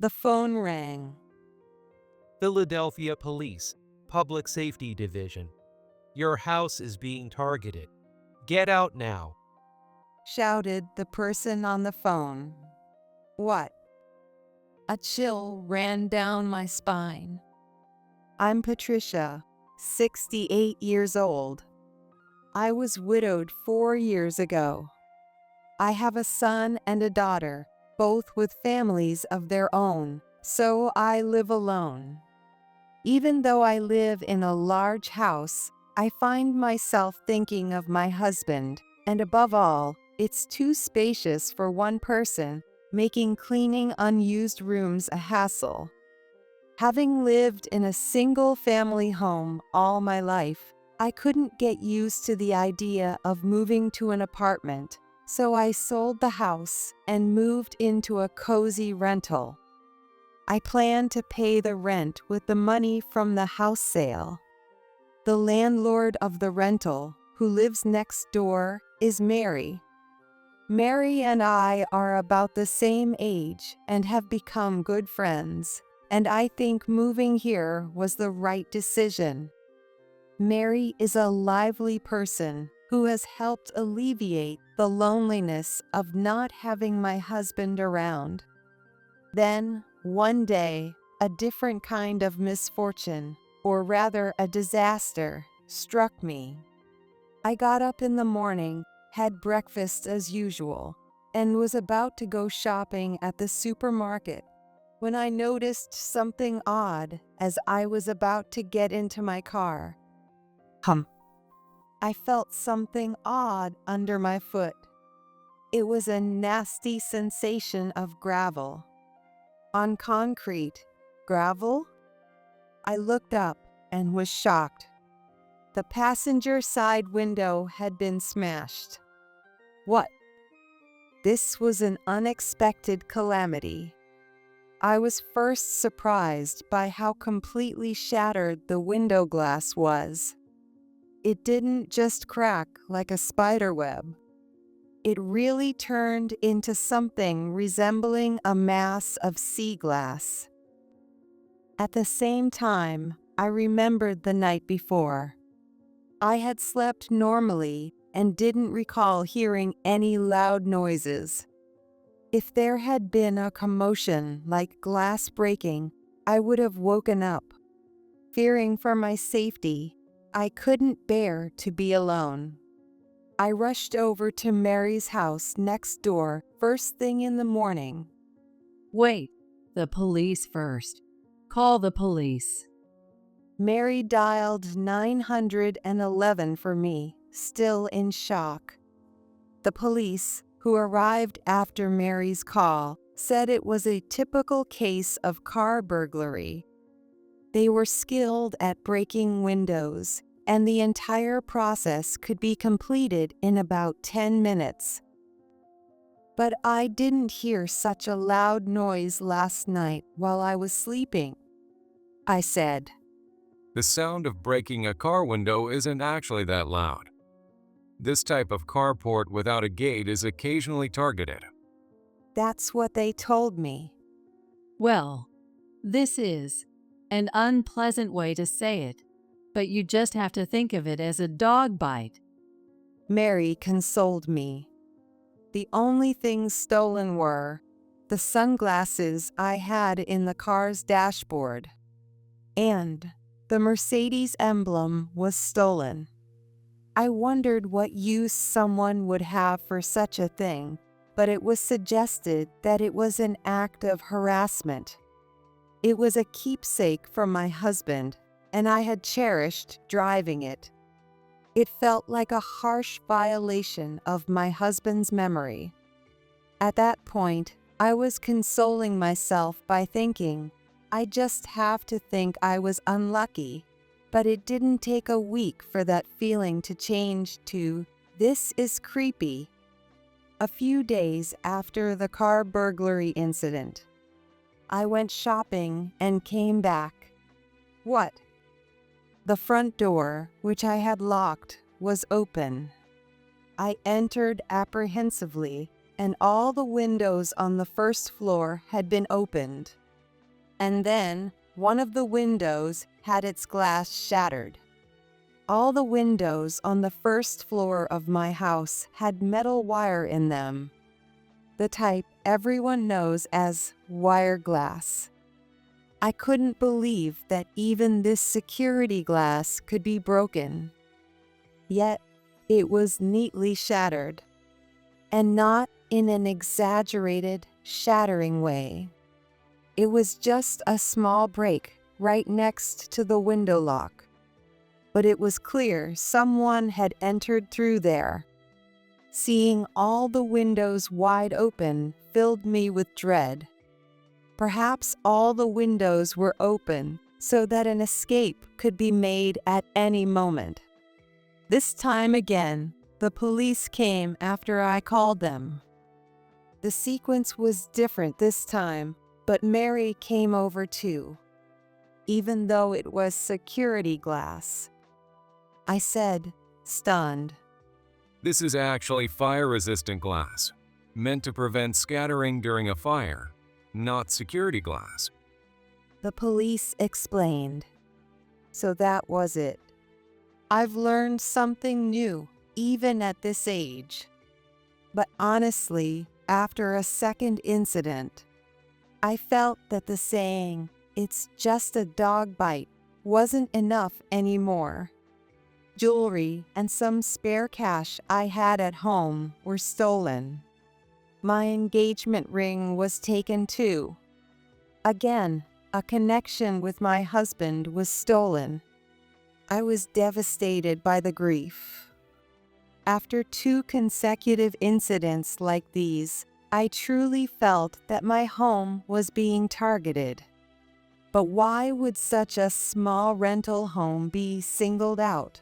The phone rang. Philadelphia Police, Public Safety Division. Your house is being targeted. Get out now. Shouted the person on the phone. What? A chill ran down my spine. I'm Patricia, 68 years old. I was widowed 4 years ago. I have a son and a daughter, both with families of their own, so I live alone. Even though I live in a large house, I find myself thinking of my husband, and above all, it's too spacious for one person, making cleaning unused rooms a hassle. Having lived in a single-family home all my life, I couldn't get used to the idea of moving to an apartment, so I sold the house and moved into a cozy rental. I plan to pay the rent with the money from the house sale. The landlord of the rental, who lives next door, is Mary. Mary and I are about the same age and have become good friends, and I think moving here was the right decision. Mary is a lively person who has helped alleviate the loneliness of not having my husband around. Then, one day, a different kind of misfortune, or rather a disaster, struck me. I got up in the morning, had breakfast as usual, and was about to go shopping at the supermarket when I noticed something odd as I was about to get into my car. I felt something odd under my foot. It was a nasty sensation of gravel. On concrete. Gravel? I looked up and was shocked. The passenger side window had been smashed. What? This was an unexpected calamity. I was first surprised by how completely shattered the window glass was. It didn't just crack like a spider web. It really turned into something resembling a mass of sea glass. At the same time, I remembered the night before. I had slept normally and didn't recall hearing any loud noises. If there had been a commotion like glass breaking, I would have woken up. Fearing for my safety, I couldn't bear to be alone. I rushed over to Mary's house next door first thing in the morning. Wait, the police first. Call the police. Mary dialed 911 for me, still in shock. The police, who arrived after Mary's call, said it was a typical case of car burglary. They were skilled at breaking windows, and the entire process could be completed in about 10 minutes. But I didn't hear such a loud noise last night while I was sleeping, I said. The sound of breaking a car window isn't actually that loud. This type of carport without a gate is occasionally targeted. That's what they told me. Well, this is an unpleasant way to say it, but you just have to think of it as a dog bite. Mary consoled me. The only things stolen were the sunglasses I had in the car's dashboard, and the Mercedes emblem was stolen. I wondered what use someone would have for such a thing, but it was suggested that it was an act of harassment. It was a keepsake from my husband, and I had cherished driving it. It felt like a harsh violation of my husband's memory. At that point, I was consoling myself by thinking, I just have to think I was unlucky. But it didn't take a week for that feeling to change to, this is creepy. A few days after the car burglary incident, I went shopping and came back. What? The front door, which I had locked, was open. I entered apprehensively, and all the windows on the first floor had been opened. And then one of the windows had its glass shattered. All the windows on the first floor of my house had metal wire in them, the type everyone knows as wire glass. I couldn't believe that even this security glass could be broken. Yet, it was neatly shattered, and not in an exaggerated, shattering way. It was just a small break right next to the window lock. But it was clear someone had entered through there. Seeing all the windows wide open filled me with dread. Perhaps all the windows were open so that an escape could be made at any moment. This time again, the police came after I called them. The sequence was different this time, but Mary came over too, even though it was security glass. I said, stunned. This is actually fire-resistant glass, meant to prevent scattering during a fire, not security glass. The police explained. So that was it. I've learned something new, even at this age. But honestly, after a second incident, I felt that the saying, "It's just a dog bite," wasn't enough anymore. Jewelry and some spare cash I had at home were stolen. My engagement ring was taken too. Again, a connection with my husband was stolen. I was devastated by the grief. After 2 consecutive incidents like these, I truly felt that my home was being targeted. But why would such a small rental home be singled out?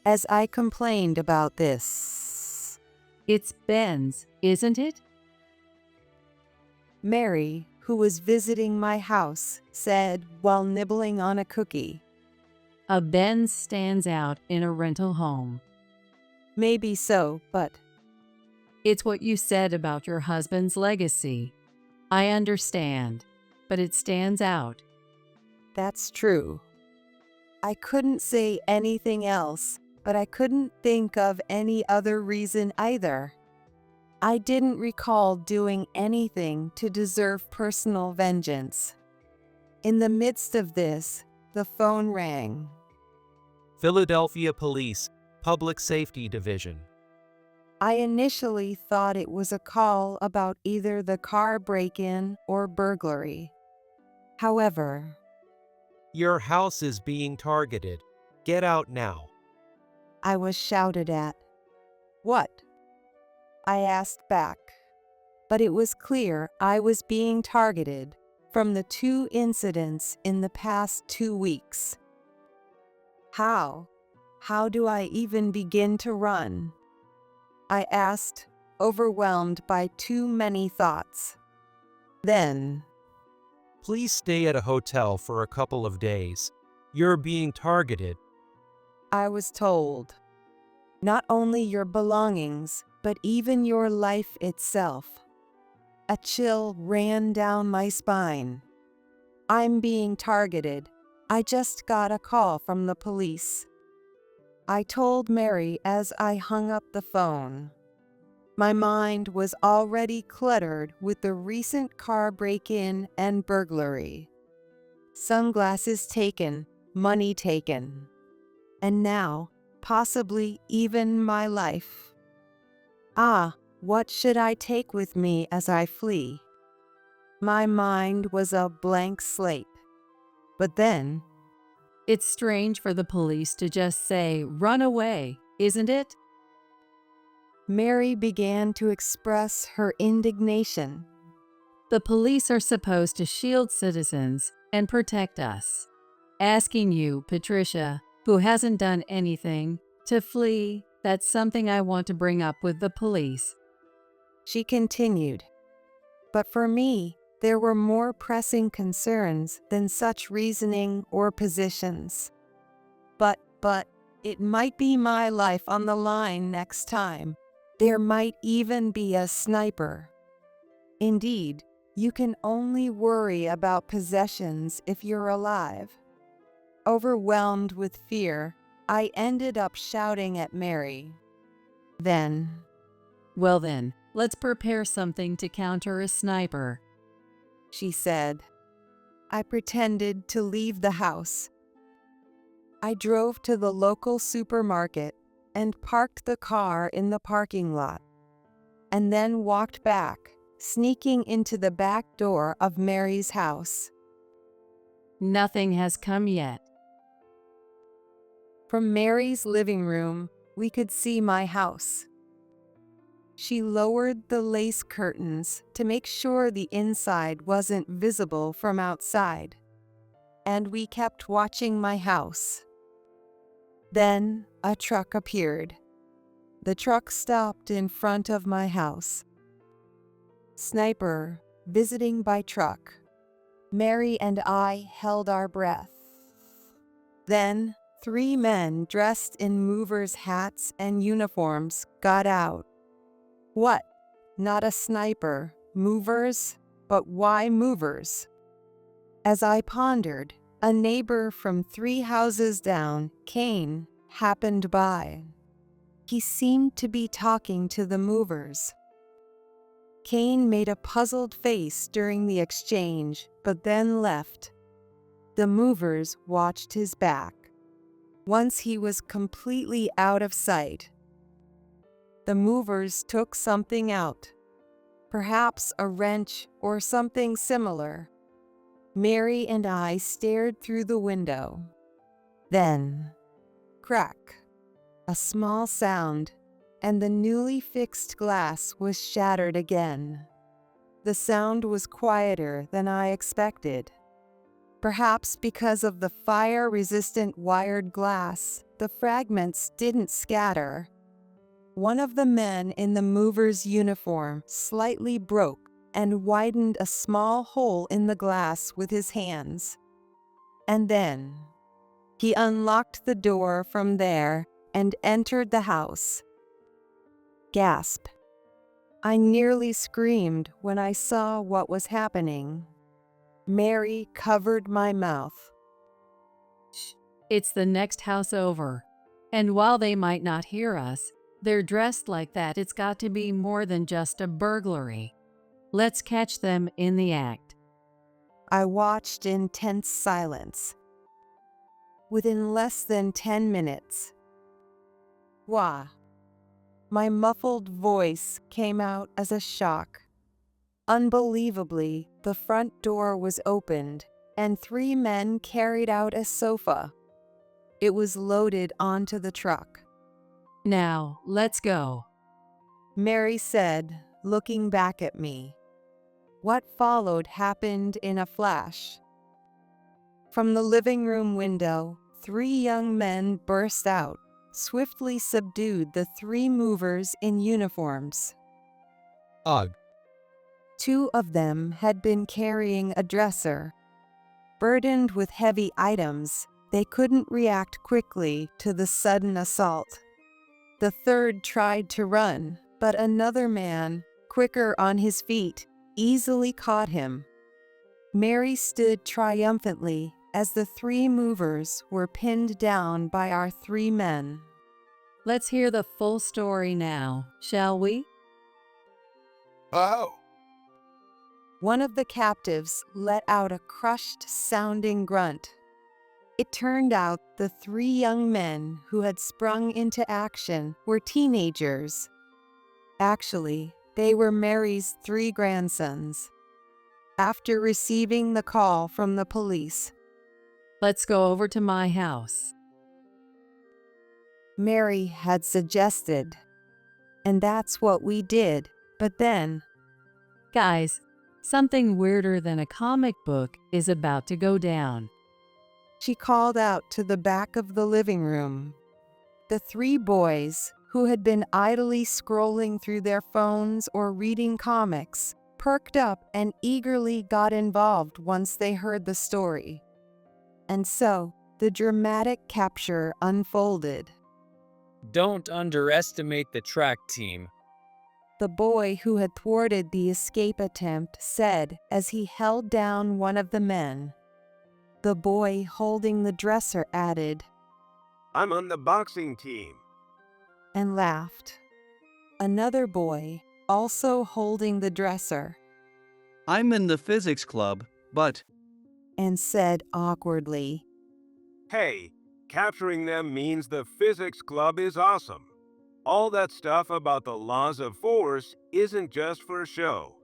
As I complained about this, It's Ben's, isn't it? Mary, who was visiting my house, said while nibbling on a cookie, A Ben's stands out in a rental home. "Maybe so, but It's what you said about your husband's legacy. I understand, but it stands out. that's true." I couldn't say anything else, but I couldn't think of any other reason either. I didn't recall doing anything to deserve personal vengeance. In the midst of this, the phone rang. Philadelphia Police, Public Safety Division. I initially thought it was a call about either the car break-in or burglary. However, Your house is being targeted. Get out now. I was shouted at. "What?" I asked back. But it was clear I was being targeted from the 2 incidents in the past 2 weeks. How? How do I even begin to run? I asked, overwhelmed by too many thoughts. Then, Please stay at a hotel for a couple of days. You're being targeted. I was told, not only your belongings, but even your life itself. A chill ran down my spine. I'm being targeted. I just got a call from the police. I told Mary as I hung up the phone. My mind was already cluttered with the recent car break-in and burglary. Sunglasses taken, money taken. And now, possibly even my life. What should I take with me as I flee? My mind was a blank slate. But then, It's strange for the police to just say, run away, isn't it? Mary began to express her indignation. The police are supposed to shield citizens and protect us. Asking you, Patricia, who hasn't done anything, to flee, that's something I want to bring up with the police. She continued. But for me, there were more pressing concerns than such reasoning or positions. But, it might be my life on the line next time. There might even be a sniper. Indeed, You can only worry about possessions if you're alive. Overwhelmed with fear, I ended up shouting at Mary. Then, Well then, let's prepare something to counter a sniper. she said. I pretended to leave the house. I drove to the local supermarket and parked the car in the parking lot, and then walked back, sneaking into the back door of Mary's house. Nothing has come yet. From Mary's living room, we could see my house. She lowered the lace curtains to make sure the inside wasn't visible from outside, and we kept watching my house. Then a truck appeared. The truck stopped in front of my house. Sniper, visiting by truck. Mary and I held our breath. Then 3 men dressed in movers' hats and uniforms got out. What? Not a sniper. Movers? But why movers? As I pondered, a neighbor from 3 houses down, Kane, happened by. He seemed to be talking to the movers. Kane made a puzzled face during the exchange, but then left. The movers watched his back. Once he was completely out of sight, the movers took something out, perhaps a wrench or something similar. Mary and I stared through the window. Then, crack, a small sound, and the newly fixed glass was shattered again. The sound was quieter than I expected. Perhaps because of the fire-resistant wired glass, the fragments didn't scatter. One of the men in the mover's uniform slightly broke and widened a small hole in the glass with his hands. And then, he unlocked the door from there and entered the house. Gasp. I nearly screamed when I saw what was happening. Mary covered my mouth. It's the next house over. And while they might not hear us, they're dressed like that. It's got to be more than just a burglary. Let's catch them in the act. I watched in tense silence. Within less than 10 minutes, wah! My muffled voice came out as a shock. Unbelievably, the front door was opened, and 3 men carried out a sofa. It was loaded onto the truck. Now, let's go. Mary said, looking back at me. What followed happened in a flash. From the living room window, 3 young men burst out, swiftly subdued the 3 movers in uniforms. Ugh. 2 of them had been carrying a dresser. Burdened with heavy items, they couldn't react quickly to the sudden assault. The third tried to run, but another man, quicker on his feet, easily caught him. Mary stood triumphantly as the 3 movers were pinned down by our 3 men. Let's hear the full story now, shall we? Oh! One of the captives let out a crushed-sounding grunt. It turned out the 3 young men who had sprung into action were teenagers. Actually, they were Mary's 3 grandsons. After receiving the call from the police, Let's go over to my house. Mary had suggested. And that's what we did, but then, Guys, something weirder than a comic book is about to go down. she called out to the back of the living room. The 3 boys, who had been idly scrolling through their phones or reading comics, perked up and eagerly got involved once they heard the story. And so, the dramatic capture unfolded. Don't underestimate the track team. the boy who had thwarted the escape attempt said as he held down one of the men. The boy holding the dresser added, I'm on the boxing team. and laughed. Another boy, also holding the dresser, I'm in the physics club, but and said awkwardly, Hey, capturing them means the physics club is awesome. All that stuff about the laws of force isn't just for show.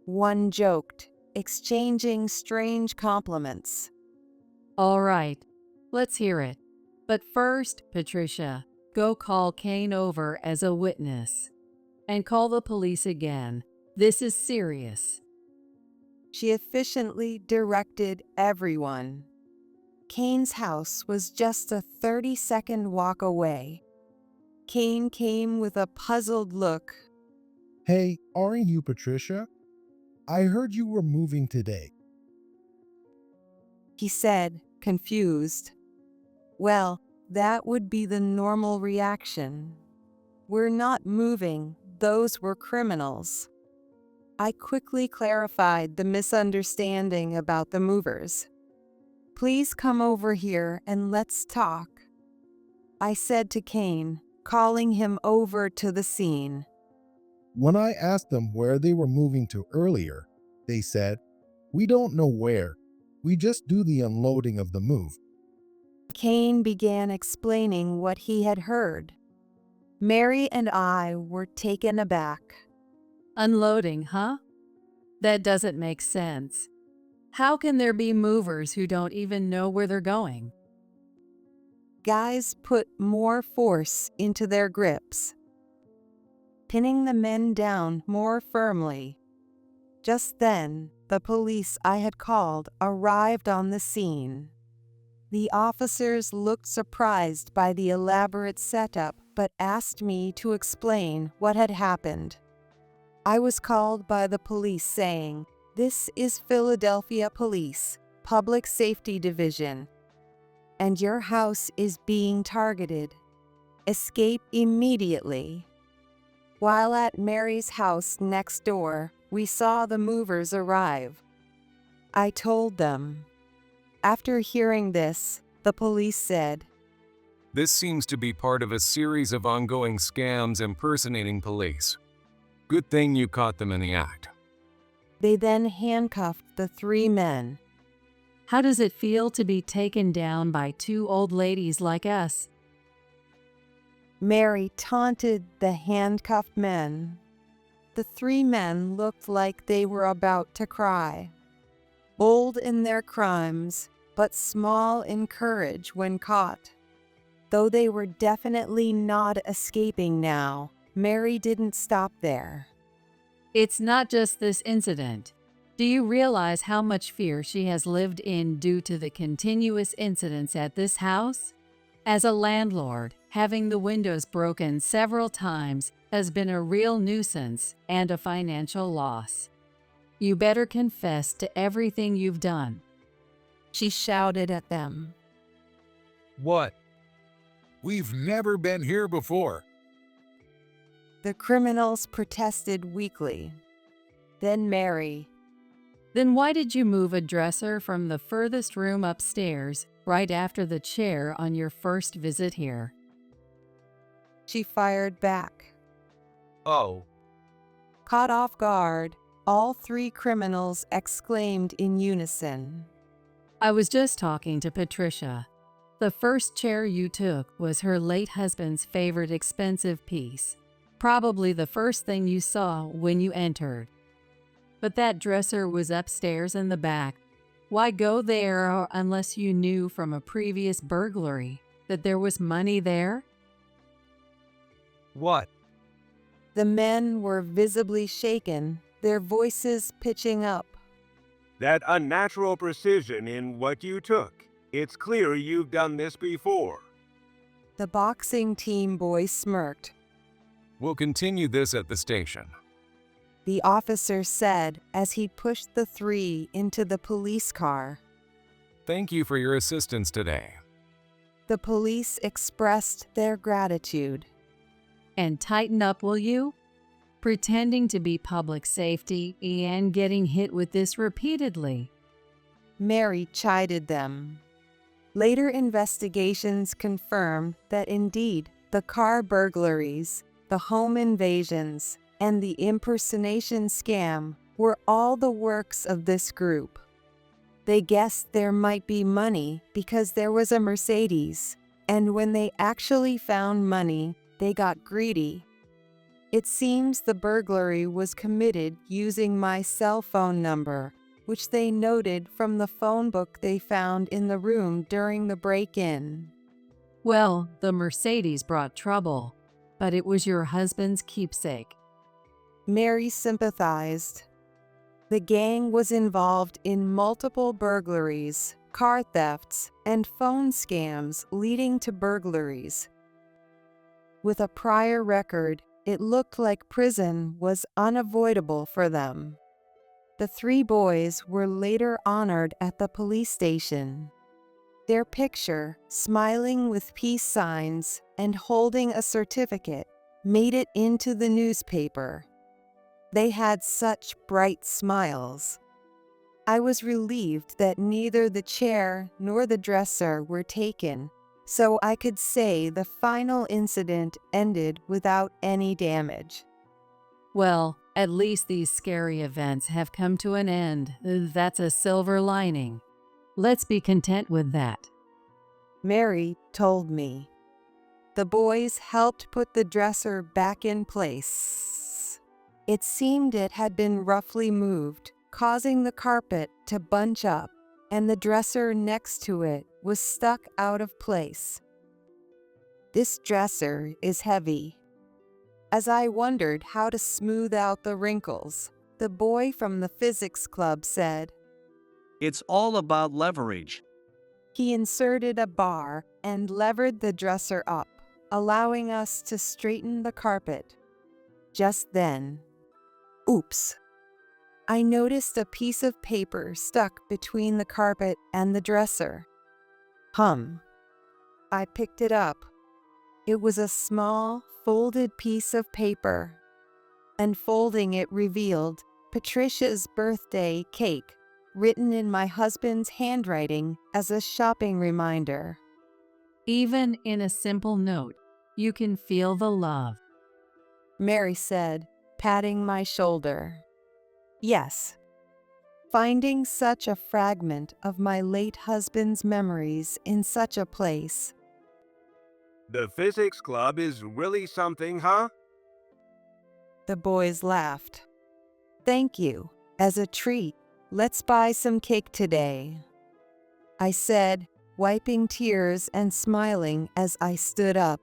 one joked, exchanging strange compliments. All right, let's hear it. But first, Patricia, go call Kane over as a witness. And call the police again. This is serious. She efficiently directed everyone. Kane's house was just a 30-second walk away. Kane came with a puzzled look. Hey, aren't you Patricia? I heard you were moving today. He said, confused. Well, that would be the normal reaction. We're not moving, those were criminals. I quickly clarified the misunderstanding about the movers. Please come over here and let's talk, I said to Kane, calling him over to the scene. When I asked them where they were moving to earlier, they said, "We don't know where. We just do the unloading of the move." Kane began explaining what he had heard. Mary and I were taken aback. Unloading, huh? That doesn't make sense. How can there be movers who don't even know where they're going? Guys put more force into their grips, pinning the men down more firmly. Just then, the police I had called arrived on the scene. The officers looked surprised by the elaborate setup but asked me to explain what had happened. I was called by the police saying, "This is Philadelphia Police, Public Safety Division, and your house is being targeted. Escape immediately." While at Mary's house next door, we saw the movers arrive. I told them. After hearing this, the police said, This seems to be part of a series of ongoing scams impersonating police. Good thing you caught them in the act. They then handcuffed the three men. How does it feel to be taken down by two old ladies like us? Mary taunted the handcuffed men. The three men looked like they were about to cry. Bold in their crimes, but small in courage when caught. Though they were definitely not escaping now, Mary didn't stop there. It's not just this incident. Do you realize how much fear she has lived in due to the continuous incidents at this house? As a landlord, having the windows broken several times has been a real nuisance and a financial loss. You better confess to everything you've done. She shouted at them. What? We've never been here before. The criminals protested weakly. Then Mary, Then why did you move a dresser from the furthest room upstairs right after the chair on your first visit here? she fired back. Oh, Caught off guard, all three criminals exclaimed in unison. I was just talking to Patricia. The first chair you took was her late husband's favorite expensive piece, probably the first thing you saw when you entered. But that dresser was upstairs in the back. Why go there unless you knew from a previous burglary that there was money there? what? The men were visibly shaken, their voices pitching up. That unnatural precision in what you took. It's clear you've done this before. The boxing team boy smirked. We'll continue this at the station. The officer said as he pushed the three into the police car. Thank you for your assistance today. The police expressed their gratitude. And tighten up, will you? pretending to be public safety and getting hit with this repeatedly. Mary chided them. Later investigations confirmed that indeed the car burglaries, the home invasions, and the impersonation scam were all the works of this group. They guessed there might be money because there was a Mercedes, and when they actually found money, they got greedy. It seems the burglary was committed using my cell phone number, which they noted from the phone book they found in the room during the break-in. Well, the Mercedes brought trouble, but it was your husband's keepsake. Mary sympathized. The gang was involved in multiple burglaries, car thefts, and phone scams leading to burglaries. With a prior record, it looked like prison was unavoidable for them. The three boys were later honored at the police station. Their picture, smiling with peace signs and holding a certificate, made it into the newspaper. They had such bright smiles. I was relieved that neither the chair nor the dresser were taken, so I could say the final incident ended without any damage. Well, at least these scary events have come to an end. That's a silver lining. Let's be content with that. Mary told me. The boys helped put the dresser back in place. It seemed it had been roughly moved, causing the carpet to bunch up, and the dresser next to it was stuck out of place. This dresser is heavy. As I wondered how to smooth out the wrinkles, the boy from the physics club said, It's all about leverage. He inserted a bar and levered the dresser up, allowing us to straighten the carpet. Just then, oops! I noticed a piece of paper stuck between the carpet and the dresser. I picked it up. It was a small, folded piece of paper. Unfolding it revealed Patricia's birthday cake, written in my husband's handwriting as a shopping reminder. Even in a simple note, you can feel the love. Mary said, patting my shoulder. Yes. Finding such a fragment of my late husband's memories in such a place. The physics club is really something, huh? The boys laughed. Thank you. As a treat, let's buy some cake today, I said, wiping tears and smiling as I stood up.